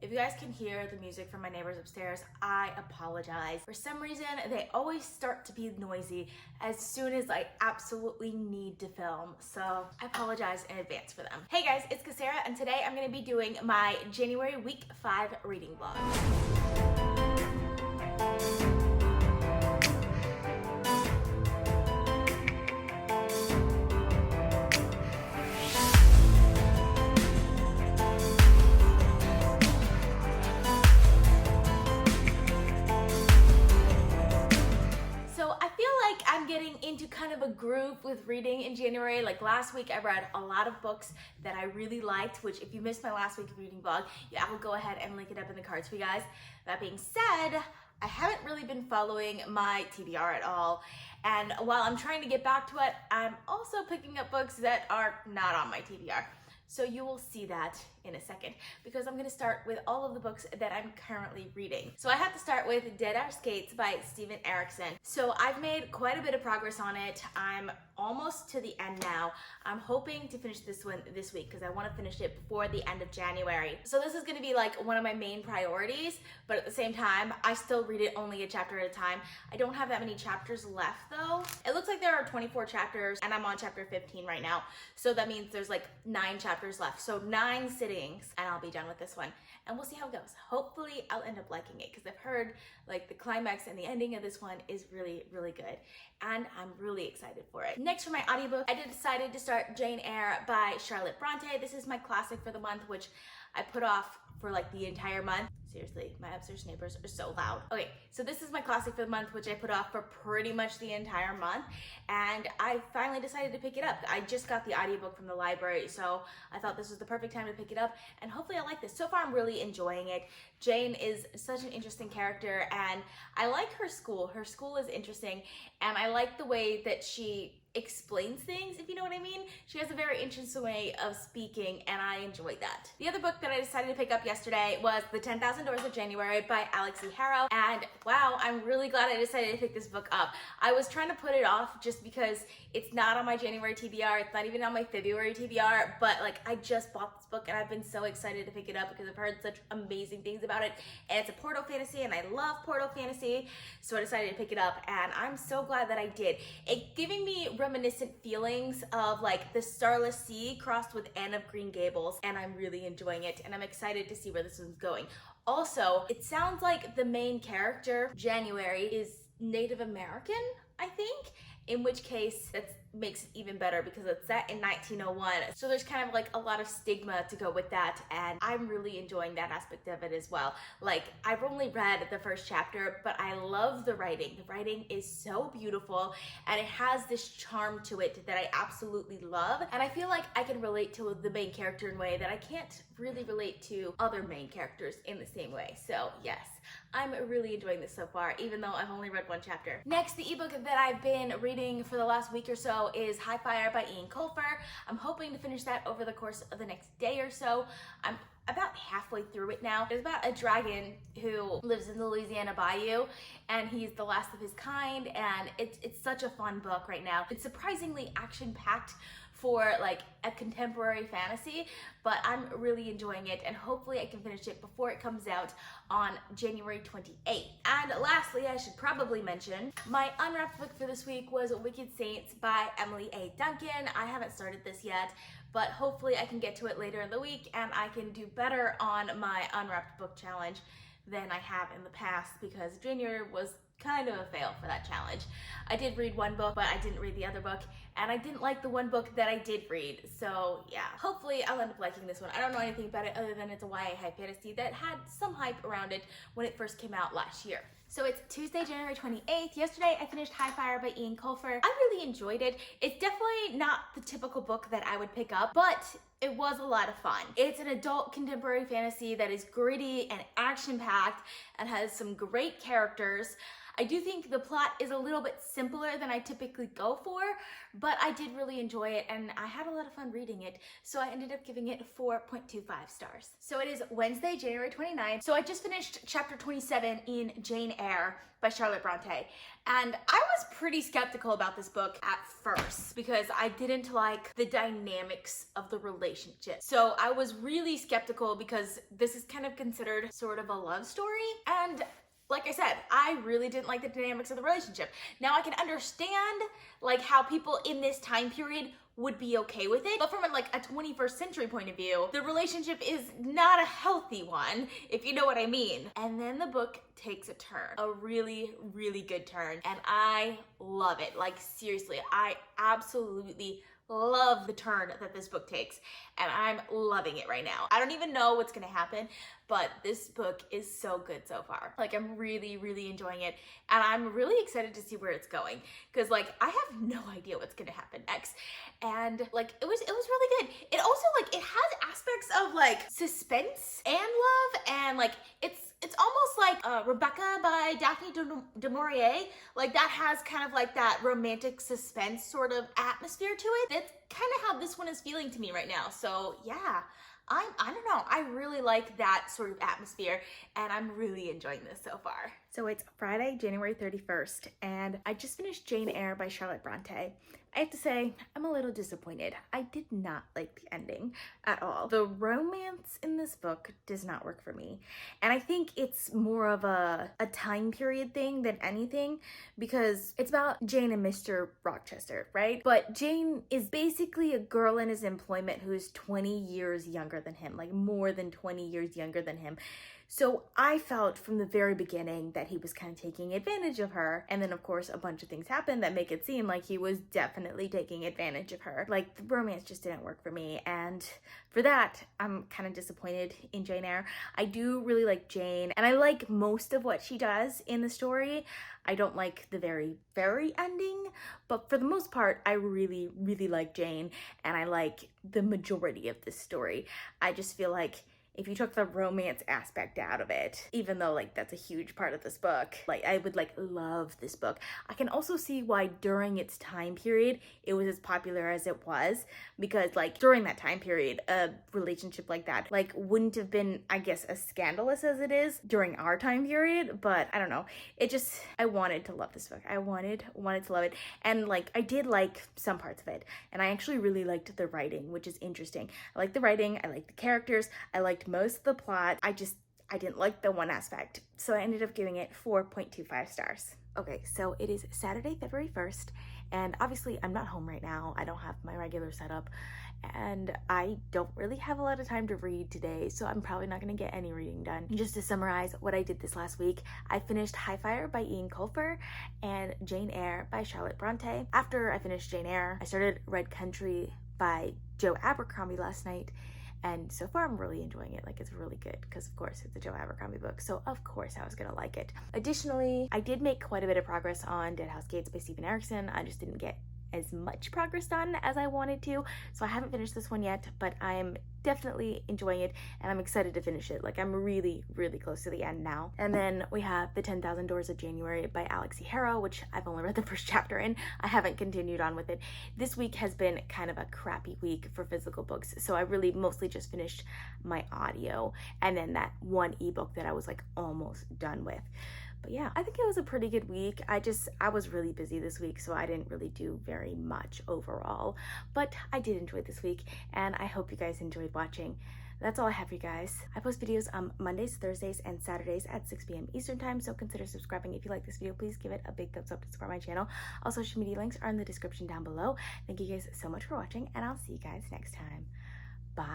If you guys can hear the music from my neighbors upstairs, I apologize. For some reason, they always start to be noisy as soon as I absolutely need to film, so I apologize in advance for them. Hey guys, it's Kasara, and today I'm gonna be doing my January week 5 reading vlog. Getting into kind of a groove with reading in January. Like last week I read a lot of books that I really liked, which if you missed my last week reading vlog, yeah, I will go ahead and link it up in the cards for you guys. That being said, I haven't really been following my TBR at all, and while I'm trying to get back to it, I'm also picking up books that are not on my TBR. So you will see that in a second, because I'm gonna start with all of the books that I'm currently reading. So I have to start with Deadhouse by Steven Erikson. So I've made quite a bit of progress on it. I'm almost to the end now. I'm hoping to finish this one this week because I want to finish it before the end of January. So this is going to be like one of my main priorities, but at the same time, I still read it only a chapter at a time. I don't have that many chapters left though. It looks like there are 24 chapters and I'm on chapter 15 right now. So that means there's like 9 chapters left. So 9 sittings and I'll be done with this one. And we'll see how it goes. Hopefully I'll end up liking it because I've heard like the climax and the ending of this one is really, really good. And I'm really excited for it. Next for my audiobook, I decided to start Jane Eyre by Brontë. This is my classic for the month, which I put off for like the entire month. Seriously, my upstairs neighbors are so loud. Okay, so this is my classic for the month, which I put off for pretty much the entire month. And I finally decided to pick it up. I just got the audiobook from the library, so I thought this was the perfect time to pick it up. And hopefully I like this. So far, I'm really enjoying it. Jane is such an interesting character, and I like her school. Her school is interesting, and I like the way that she explains things, if you know what I mean. She has a very interesting way of speaking, and I enjoy that. The other book that I decided to pick up yesterday was The 10,000 Doors of January by Alix and Harrow, and wow, I'm really glad I decided to pick this book up. I was trying to put it off just because it's not on my January TBR, it's not even on my February TBR, but like I just bought this book and I've been so excited to pick it up because I've heard such amazing things about it, and it's a portal fantasy and I love portal fantasy, so I decided to pick it up and I'm so glad that I did. It's giving me reminiscent feelings of like The Starless Sea crossed with Anne of Green Gables, and I'm really enjoying it and I'm excited to see where this one's going. Also, it sounds like the main character, January, is Native American, I think, in which case that makes it even better because it's set in 1901. So there's kind of like a lot of stigma to go with that, and I'm really enjoying that aspect of it as well. Like, I've only read the first chapter, but I love the writing. The writing is so beautiful and it has this charm to it that I absolutely love, and I feel like I can relate to the main character in a way that I can't really relate to other main characters in the same way. So yes, I'm really enjoying this so far, even though I've only read 1 chapter. Next, the ebook that I've been reading for the last week or so is Highfire by Colfer. I'm hoping to finish that over the course of the next day or so. I'm about halfway through it now. It's about a dragon who lives in the Louisiana Bayou, and he's the last of his kind, and it's such a fun book right now. It's surprisingly action-packed for like a contemporary fantasy, but I'm really enjoying it, and hopefully I can finish it before it comes out on January 28th. And lastly, I should probably mention, my unwrapped book for this week was Wicked Saints by Emily A. Duncan. I haven't started this yet, but hopefully I can get to it later in the week and I can do better on my unwrapped book challenge than I have in the past, because January was kind of a fail for that challenge. I did read 1 book, but I didn't read the other book, and I didn't like the 1 book that I did read. So yeah, hopefully I'll end up liking this one. I don't know anything about it other than it's a YA high fantasy that had some hype around it when it first came out last year. So it's Tuesday, January 28th. Yesterday I finished Highfire by Colfer. I really enjoyed it. It's definitely not the typical book that I would pick up, but it was a lot of fun. It's an adult contemporary fantasy that is gritty and action-packed and has some great characters. I do think the plot is a little bit simpler than I typically go for, but I did really enjoy it and I had a lot of fun reading it. So I ended up giving it 4.25 stars. So it is Wednesday, January 29th. So I just finished chapter 27 in Jane Eyre by Charlotte Brontë. And I was pretty skeptical about this book at first because I didn't like the dynamics of the relationship. So I was really skeptical because this is kind of considered sort of a love story. And like I said, I really didn't like the dynamics of the relationship. Now I can understand like how people in this time period would be okay with it, but from like a 21st century point of view, the relationship is not a healthy one, if you know what I mean. And then the book takes a turn, a really, really good turn, and I love it. Like seriously, I absolutely love the turn that this book takes, and I'm loving it right now. I don't even know what's gonna happen, but this book is so good so far. Like I'm really, really enjoying it, and I'm really excited to see where it's going, because like I have no idea what's gonna happen next. And like it was really good. It also like it has aspects of like suspense and love, and like it's almost like Rebecca by Daphne du Maurier. Like that has kind of like that romantic suspense sort of atmosphere to it. That's kind of how this one is feeling to me right now. So yeah, I don't know. I really like that sort of atmosphere, and I'm really enjoying this so far. So it's Friday, January 31st, and I just finished Jane Eyre by Charlotte Brontë. I have to say, I'm a little disappointed. I did not like the ending at all. The romance in this book does not work for me. And I think it's more of a time period thing than anything, because it's about Jane and Mr. Rochester, right? But Jane is basically a girl in his employment who's 20 years younger than him, like more than 20 years younger than him. So I felt from the very beginning that he was kind of taking advantage of her. And then of course a bunch of things happened that make it seem like he was definitely taking advantage of her. Like the romance just didn't work for me. And for that, I'm kind of disappointed in Jane Eyre. I do really like Jane, and I like most of what she does in the story. I don't like the very, very ending, but for the most part, I really, really like Jane, and I like the majority of this story. I just feel like if you took the romance aspect out of it, even though like that's a huge part of this book, like I would like love this book. I can also see why during its time period it was as popular as it was, because like during that time period a relationship like that like wouldn't have been, I guess, as scandalous as it is during our time period. But I don't know, it just, I wanted to love this book. I wanted to love it, and like I did like some parts of it, and I actually really liked the writing, which is interesting. I liked the writing, I liked the characters, I liked most of the plot. I didn't like the one aspect, so I ended up giving it 4.25 stars. Okay, so it is Saturday, February 1st, and obviously I'm not home right now. I don't have my regular setup, and I don't really have a lot of time to read today, so I'm probably not going to get any reading done. Just to summarize what I did this last week, I finished Highfire by Eoin Colfer and Jane Eyre by Charlotte Brontë. After I finished Jane Eyre, I started Red Country by Joe Abercrombie last night. And so far, I'm really enjoying it. Like, it's really good because, of course, it's a Joe Abercrombie book. So, of course, I was going to like it. Additionally, I did make quite a bit of progress on Deadhouse Gates by Stephen Erikson. I just didn't get as much progress done as I wanted to. So I haven't finished this one yet, but I'm definitely enjoying it, and I'm excited to finish it. Like, I'm really, really close to the end now. And then we have The 10,000 Doors of January by Alix Harrow, which I've only read the first chapter in. I haven't continued on with it. This week has been kind of a crappy week for physical books, so I really mostly just finished my audio and then that one ebook that I was like almost done with. But yeah, I think it was a pretty good week. I was really busy this week, so I didn't really do very much overall. But I did enjoy this week, and I hope you guys enjoyed watching. That's all I have for you guys. I post videos on Mondays, Thursdays, and Saturdays at 6 p.m. Eastern time, so consider subscribing. If you like this video, please give it a big thumbs up to support my channel. All social media links are in the description down below. Thank you guys so much for watching, and I'll see you guys next time. Bye.